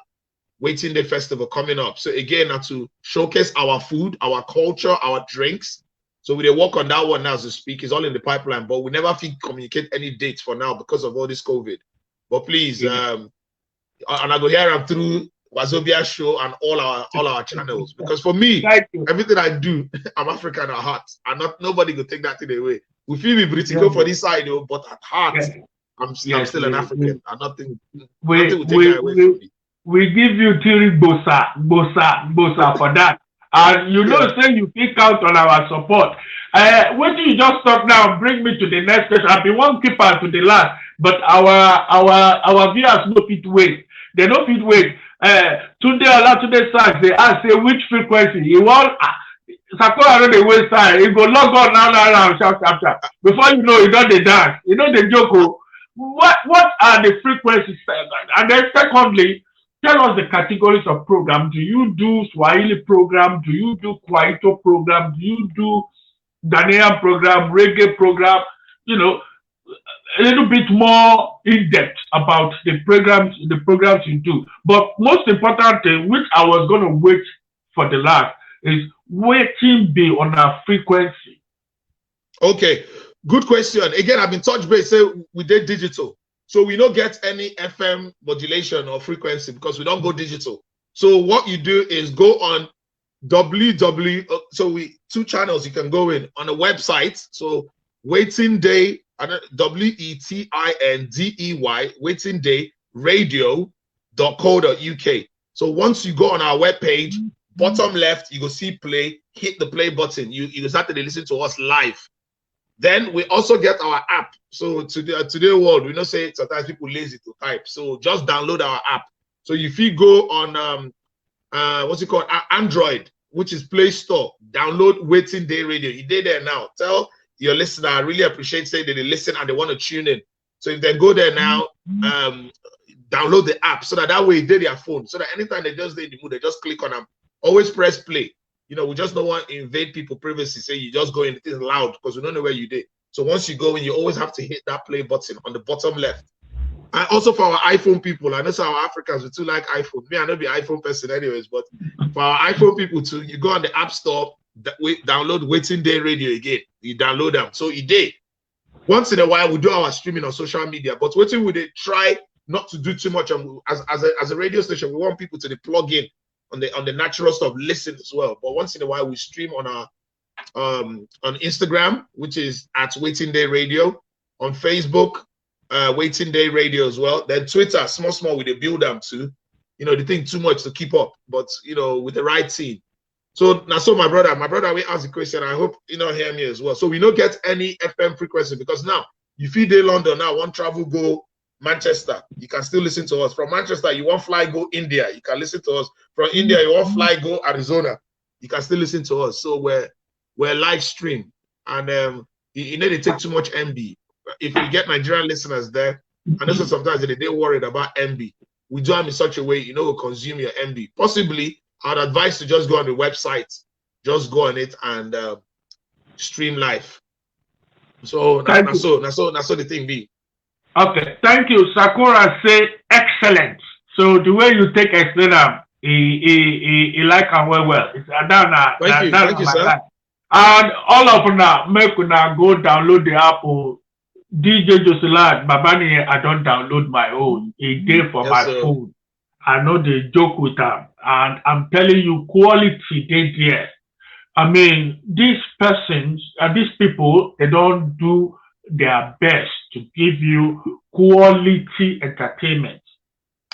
Wetindey festival coming up. So again, now to showcase our food, our culture, our drinks. So we work on that one now as we speak. It's all in the pipeline, but we never communicate any dates for now because of all this COVID. But please, and I go hear them through WAZOBIA show and all our channels. Because for me, everything I do, I'm African at heart. And nobody will take that thing away. We feel we British for this side, but at heart, I'm still an African. And nothing will take that away from me.
We give you three bosa for that. And say you pick out on our support. What do you just talk now? Bring me to the next question. I've been one keeper to the last, but our viewers no fit wait. They no fit wait. Today Sax, they ask say which frequency you want. Sakura know the waste time. You go log on now, shout. Before you know, you don't the dance. You know the joke. What are the frequencies? And then secondly, tell us the categories of program. Do you do Swahili program? Do you do Kwaito program? Do you do Ghanaian program, reggae program? A little bit more in depth about the programs you do. But most important thing, which I was going to wait for the last, is waiting be on our frequency.
Okay, good question. Again, I've been touch base. Say we did digital. So we don't get any FM modulation or frequency because we don't go digital. So what you do is go on two channels you can go in on a website. So Wetindey, WETINDEY, Wetindey radio.co.uk. So once you go on our webpage, bottom left, you go see play, hit the play button. You start to listen to us live. Then we also get our app. So today world, we know say sometimes people lazy to type. So just download our app. So if you go on what's it called? Android, which is Play Store, download Wetindey Radio. You did there now. Tell your listener, I really appreciate saying that they listen and they want to tune in. So if they go there now, download the app so that way they their phone. So that anytime they just in the mood, they just click on them. Always press play. We just don't want to invade people privacy. Say you just go in, it is loud because we don't know where you did. So once you go in, you always have to hit that play button on the bottom left. And also for our iPhone people, I know some our Africans, we too like iPhone. Me, I know be iPhone person anyways, but for our iPhone people too, you go on the App Store, download Wetindey Radio again. You download them. So you did. Once in a while, we do our streaming on social media, but waiting we try not to do too much. As a radio station, we want people to plug in on the natural stuff, listen as well. But once in a while, we stream on our on Instagram, which is at Wetindey Radio, on Facebook, Wetindey Radio as well. Then Twitter, small, we build them too. The thing too much to keep up, but with the right team. So now, my brother, we ask the question. I hope hear me as well. So we don't get any FM frequency because now you feed in London now, one travel go Manchester, you can still listen to us. From Manchester, you want fly go India, you can listen to us. From India, you want fly go Arizona, you can still listen to us. So we're live stream, and they take too much MB. If we get Nigerian listeners there, and also sometimes they're worried about MB, we do them in such a way we'll consume your MB. Possibly, I'd advise to just go on the website, just go on it and stream live. So that's so the thing be.
Okay, thank you. Sakura say excellent. So the way you take explain am, he like am well. It's
Thank
that
you,
my
sir.
life. And all of una make una go download the app. Oh. DJ Jocelyn Babani, I don't download my own. A day for
Yes,
my
sir.
phone. I know they joke with them, and I'm telling you, quality they there. I mean, these persons, these people, they don't do their best to give you quality entertainment.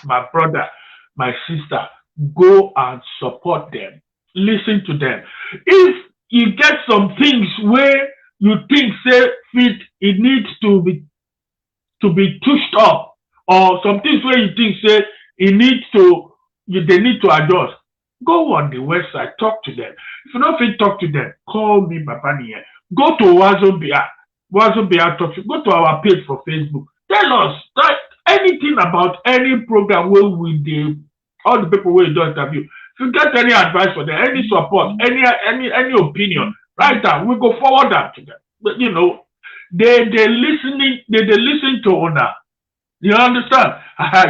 My brother, my sister, go and support them. Listen to them. If you get some things where you think say fit, it needs to be touched up, or some things where you think say it needs to they need to adjust, go on the website, talk to them. If you don't fit talk to them, call me Baba Niye. Go to Wazobia talk to, go to our page for Facebook, tell us that anything about any program where we dey, all the people wey you don interview. If you get any advice for them, any support, any opinion, write down, we go forward am to them. But you know, they listen to una. You understand?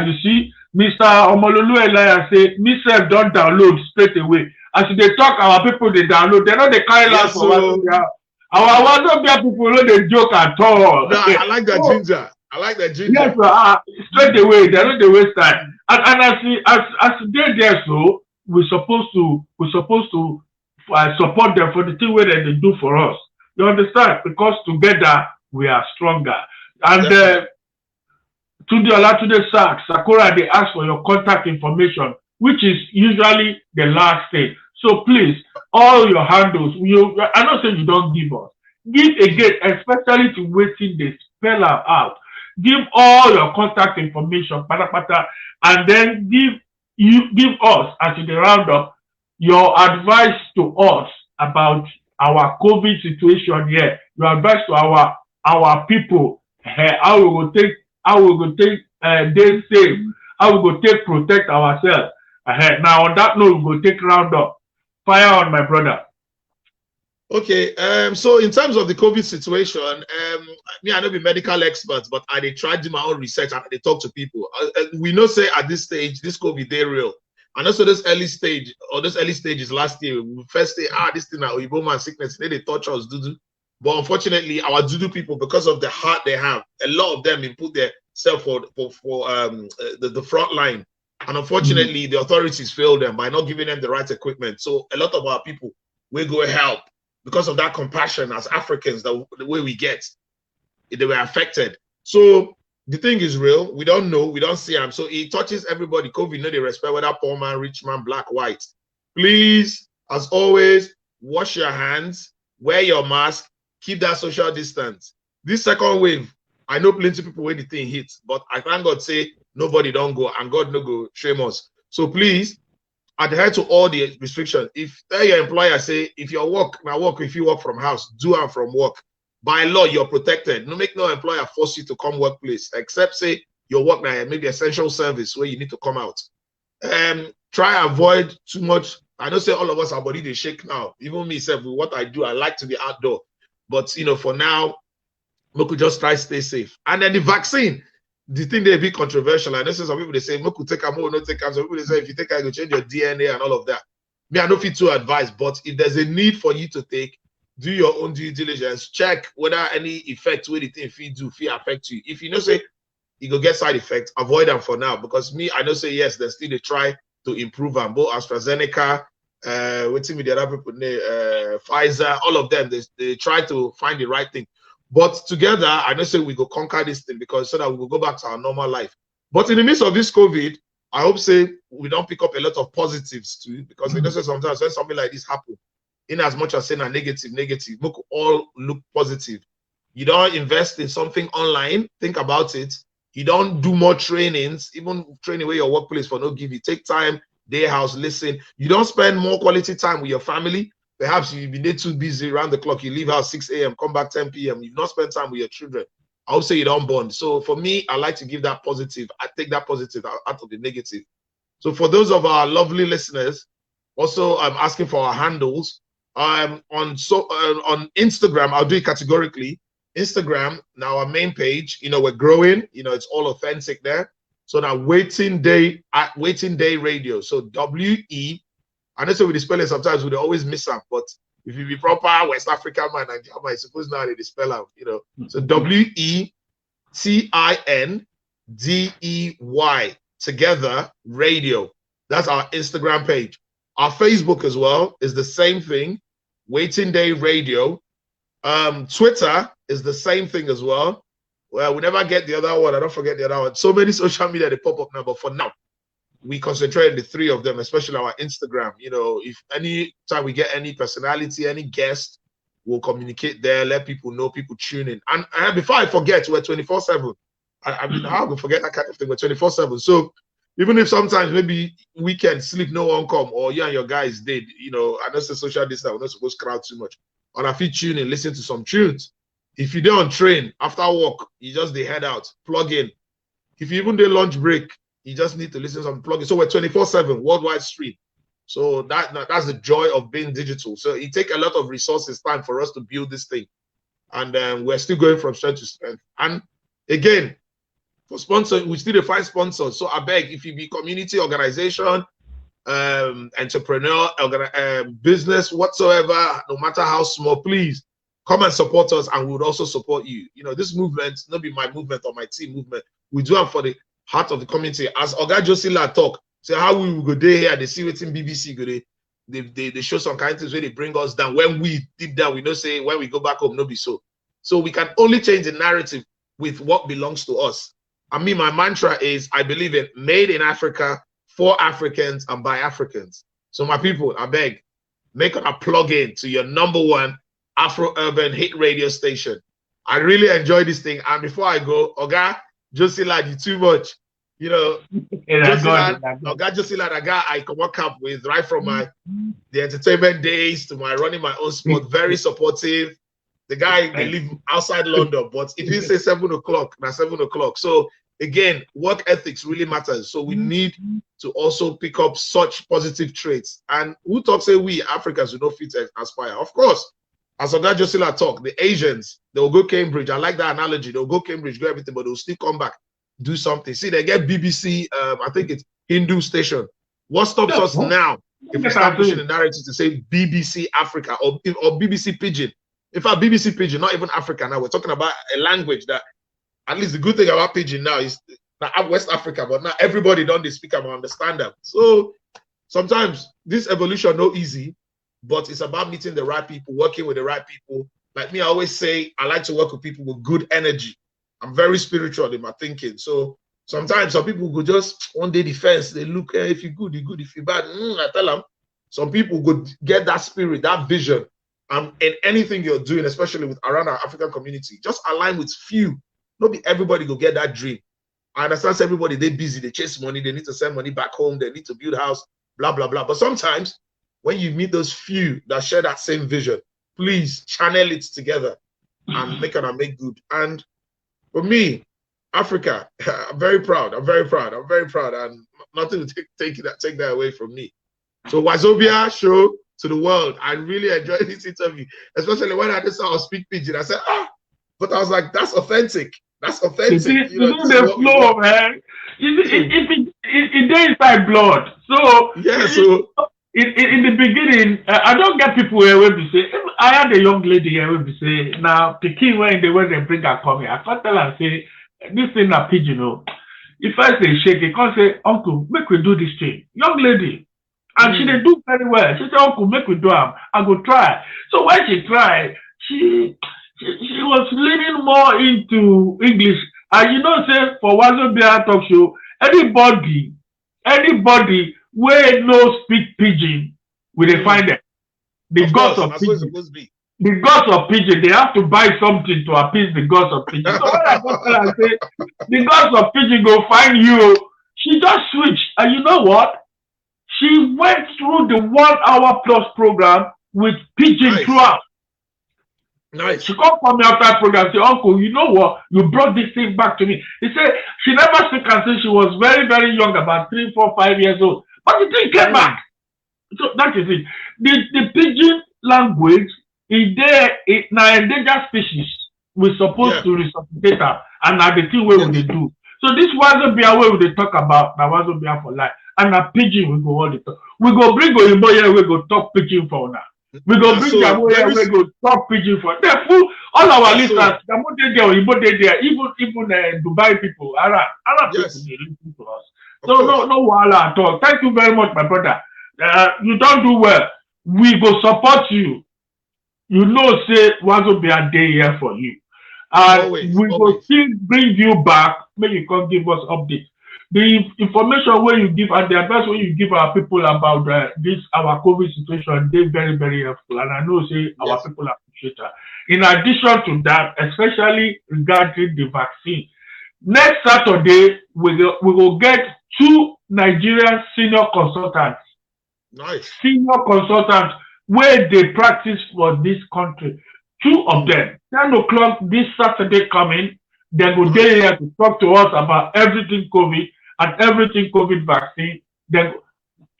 You see, Mr. Omololu Elia say, me sef don download straight away. As they talk, our people they download. They know they carry last
Yes,
for
so
Wazobia. Our Wazobia people no dey joke at all.
no, I like that
So,
ginger. I like that
yes,
ginger.
sir, straight away. They no dey waste time. And as they there, so we supposed to support them for the thing where they do for us. You understand? Because together we are stronger. And
Definitely.
Tunde Olatunde Sack, Sakura, they ask for your contact information, which is usually the last thing. So please, all your handles, I know say you don't give us. Give again, especially to waiting they spell out. Give all your contact information, pata, and then give us as in the roundup your advice to us about our COVID situation here. Your advice to our people, how we will take dey safe, how we go take protect ourselves. Now on that note, we go take round up. Fire on, my brother.
Okay, so in terms of the COVID situation, me, I don't be medical expert, but I dey try do my own research and they talk to people. We know say at this stage, this COVID they real. And also this early stage, or this early stages last year, we first say, this thing now, Oyibo man sickness, they touch us, do. But unfortunately, our Dudu people, because of the heart they have, a lot of them put their self for the front line. And unfortunately, the authorities failed them by not giving them the right equipment. So a lot of our people will go help because of that compassion as Africans, the way we get, they were affected. So the thing is real. We don't know. We don't see them. So it touches everybody. COVID, no, they respect whether poor man, rich man, black, white. Please, as always, wash your hands, wear your mask, keep that social distance. This second wave, I know plenty of people when the thing hits, but I thank God say nobody don't go and God no go shame us. So please adhere to all the restrictions. If your employer say if your work now work, if you work from house, do it from work. By law, you're protected. No make no employer force you to come workplace, except say your work now maybe essential service where you need to come out. Try avoid too much. I don't say all of us our body they shake now. Even me, self, with what I do, I like to be outdoor. But for now, we could just try stay safe. And then the vaccine, the thing they be controversial. I know some people they say, we could take a more, not take a. Some people they say if you take a, you change your DNA and all of that. Me, I don't fit to advise, but if there's a need for you to take, do your own due diligence. Check whether any effect where the thing feel do feel affect you. If you know say you go get side effects, avoid them for now. Because me, I know say yes, there's still they try to improve them. Both AstraZeneca, waiting with the other people, Pfizer, all of them, they try to find the right thing. But together, I know say we go conquer this thing because so that we will go back to our normal life. But in the midst of this COVID, I hope say we don't pick up a lot of positives too, because I know say sometimes when something like this happen, in as much as saying a negative, we all look positive. You don't invest in something online, think about it. You don't do more trainings, even training where your workplace for no give you. Take time, day house, listen. You don't spend more quality time with your family. Perhaps you've been too busy around the clock. You leave house 6 a.m., come back 10 p.m. You've not spent time with your children. I would say you don't bond. So for me, I like to give that positive. I take that positive out of the negative. So for those of our lovely listeners, also I'm asking for our handles. On Instagram, I'll do it categorically. Instagram, now our main page, we're growing, it's all authentic there. So now Wetindey at Wetindey Radio. So W-E, I know so with the spelling sometimes we always miss them, but if you be proper West African man and I suppose now they spell out, So WETINDEY together radio. That's our Instagram page. Our Facebook as well is the same thing, Wetindey Radio. Twitter is the same thing as well. Well, we never get the other one. I don't forget the other one. So many social media, they pop up now, but for now, we concentrate on the three of them, especially our Instagram. If any time we get any personality, any guest, we'll communicate there, let people know, people tune in. And before I forget, we're 24/7. I mean, how we forget that kind of thing? We're 24/7. So even if sometimes maybe weekend sleep, no one come, or you and your guys did, I know it's a social distance, we're not supposed to crowd too much. And if you tune in, listen to some tunes. If you don't train after work, you just head out, plug in. If you even do lunch break, you just need to listen to some plug in. So we're 24/7 worldwide stream. So that's the joy of being digital. So it takes a lot of resources, time for us to build this thing. And we're still going from strength to strength. And again, for sponsors, we still find sponsors. So I beg, if you be community organization, entrepreneur, business, whatsoever, no matter how small, please come and support us, and we would also support you. This movement, not be my movement or my team movement. We do it for the heart of the community. As Oga Jossy talk, say how we will go there here, they see what's in BBC go there. They show some kind of things where they bring us down. When we deep down, we know say when we go back home, no be so. So we can only change the narrative with what belongs to us. I mean, my mantra is I believe in made in Africa, for Africans and by Africans. So my people, I beg, make a plug in to your #1 Afro-urban hit radio station. I really enjoy this thing. And before I go, Oga Jossy you too much. Oga Jossy a guy I can work up with right from the entertainment days to my running my own sport. Very supportive. The guy, they live outside London, but if he say 7 o'clock, now 7 o'clock. So again, work ethics really matters. So we need to also pick up such positive traits. And who talks say we Africans will not fit aspire? Of course, as Oga Jossy talk, the Asians, they'll go Cambridge. I like that analogy. They'll go Cambridge, do everything, but they'll still come back, do something. See, they get BBC, I think it's Hindu station. What stops us now if we start pushing the narrative to say BBC Africa or BBC Pidgin? In fact, BBC Pidgin, not even Africa now. We're talking about a language that, at least the good thing about Pidgin now is not West Africa, but now everybody don't they speak and understand them. So sometimes this evolution not easy, but it's about meeting the right people, working with the right people. Like me, I always say, I like to work with people with good energy. I'm very spiritual in my thinking. So sometimes some people go just one day defense. They look, if you're good, you're good. If you're bad, I tell them. Some people could get that spirit, that vision. In anything you're doing, especially with around our African community, just align with few. Not be everybody go get that dream. I understand everybody, they're busy, they chase money, they need to send money back home, they need to build a house, blah, blah, blah. But sometimes when you meet those few that share that same vision, please channel it together and make good. And for me, Africa, I'm very proud. I'm very proud. And nothing to take that away from me. So WAZOBIA show to the world. I really enjoyed this interview, especially when I just saw her speak Pidgin. I said, but I was like, that's authentic. That's authentic.
You know the flow, man. It is inside blood. So
yeah. So
in the beginning, I don't get people here when we say. I had a young lady here when we say now the king when they bring her coming. I can't tell her say this thing a Pidgin. If I say shake, they can't say uncle, make we do this thing. Young lady. And she did do very well. She said, uncle, make we do them. I go try. So when she tried, she was leaning more into English. And say for WAZOBIA talk show, anybody where no speak Pidgin, will they find them. The gods of Pidgin. The gods of Pidgin, they have to buy something to appease the gods of Pidgin. So when I go tell her, say, the gods of Pidgin go find you, she just switched. And you know what? She went through the 1 hour plus program with Pidgin throughout.
Nice.
She come from me after program and say, uncle, you know what? You brought this thing back to me. He said she never speak and say she was very, very young, about 3, 4, 5 years old. But the thing came back. So that is it. The Pidgin language is there, now endangered species. we supposed to resuscitate her, and now the thing where we do. So this WAZOBIA where we talk about now WAZOBIA for life, and a pidgin we go all the talk. We go bring Oyinbo here, we go talk pidgin for now. We go bring Jamo here, we go talk pidgin for. They fool all our listeners. Jamo they there, Oyinbo they there, even Dubai people, Arab people they listen to us. So no wahala at all. Thank you very much, my brother. You don't do well. We go support you. You know, say WAZOBIA day here for you. And we will still bring you back. Maybe you can give us updates. The information where you give and the advice where you give our people about this our COVID situation, they're very, very helpful. And I know say our people appreciate that. In addition to that, especially regarding the vaccine, next Saturday we will get 2 Nigerian senior consultants.
Nice.
Senior consultants where they practice for this country. 2 of them, 10 o'clock this Saturday coming, they will be here to talk to us about everything COVID and everything COVID vaccine. Then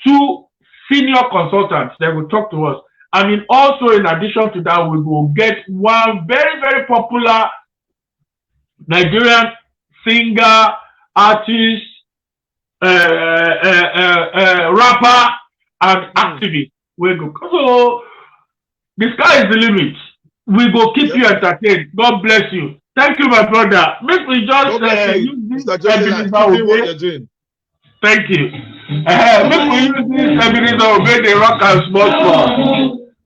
2 senior consultants, they will talk to us. And also in addition to that, we will get one very, very popular Nigerian singer, artist, rapper, and activist. So the sky is the limit. We go keep you entertained. God bless you. Thank you, my brother. Make me just use this Ebenezer Obey. Thank you. Make me use this Ebenezer Obey the rock and small sport.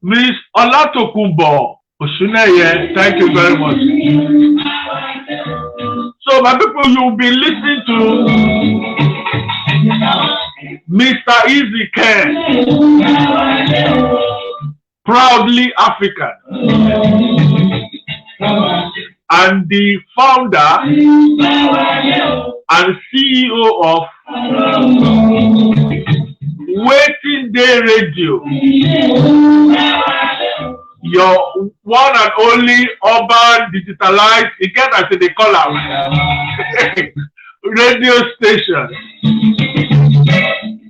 Miss Olatokunbo Osuneye, thank you very much. So, my people, you'll be listening to Mr. Izzy Ken, proudly African, and the founder and CEO of Wetindey Radio, your one and only urban digitalized, again as they call it, radio station.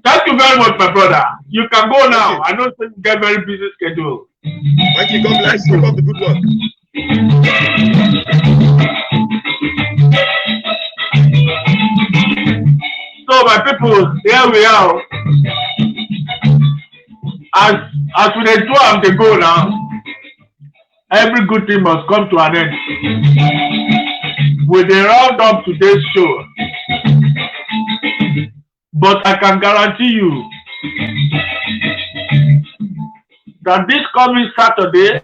Thank you very much, my brother. You can go now. I know you get very busy schedule.
Thank you. God bless you. Keep up the good work.
So, my people, here we are. As we do and they go now, every good thing must come to an end. We dey round up today's show, but I can guarantee you that this coming Saturday,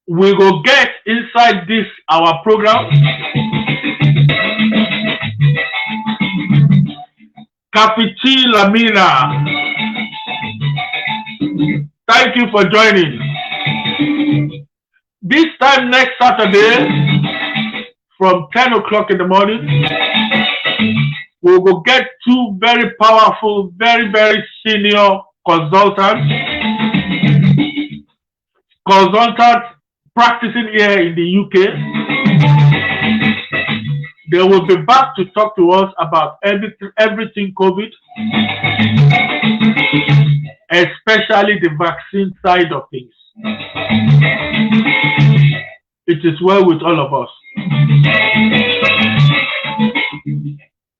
we will get inside this our program Kapiti Lamina. Thank you for joining. This time next Saturday from 10 o'clock in the morning, we will get 2 very powerful, very, very senior consultants practicing here in the UK. They will be back to talk to us about everything COVID, especially the vaccine side of things. It is well with all of us.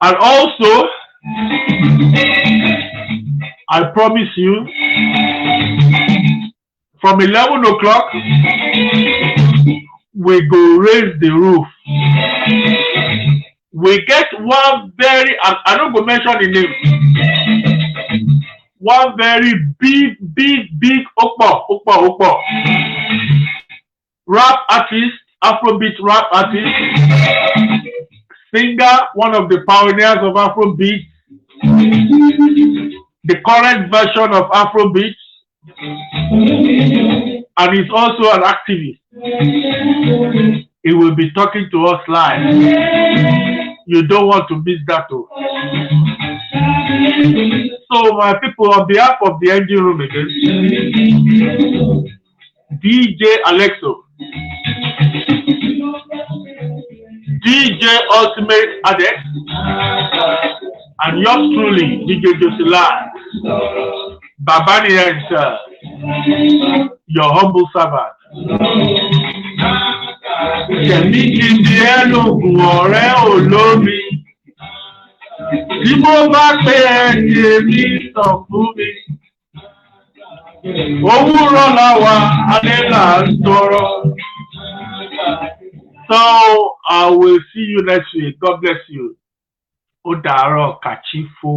And also, I promise you, from 11 o'clock, we go raise the roof. We get one very, I don't go mention the name, one very big Okpa rap artist, Afrobeat rap artist, singer, one of the pioneers of Afrobeat, the current version of Afrobeat, and he's also an activist. He will be talking to us live. You don't want to miss that too. So my people, on behalf of the engine room again, DJ Alexo, DJ Ultimate Adex, and yours truly, DJ Jossy, Babani himself, your humble servant. Tẹ̀mí gidi ẹ lògùn ọ̀rẹ́ olómi. Tí mo bá pé ẹni èmi tàn fún mi. Òwúrọ̀ làwà alẹ́ là ń tọrọ. So I will see you next week. God bless you. Ó dàárọ̀ kàchífò.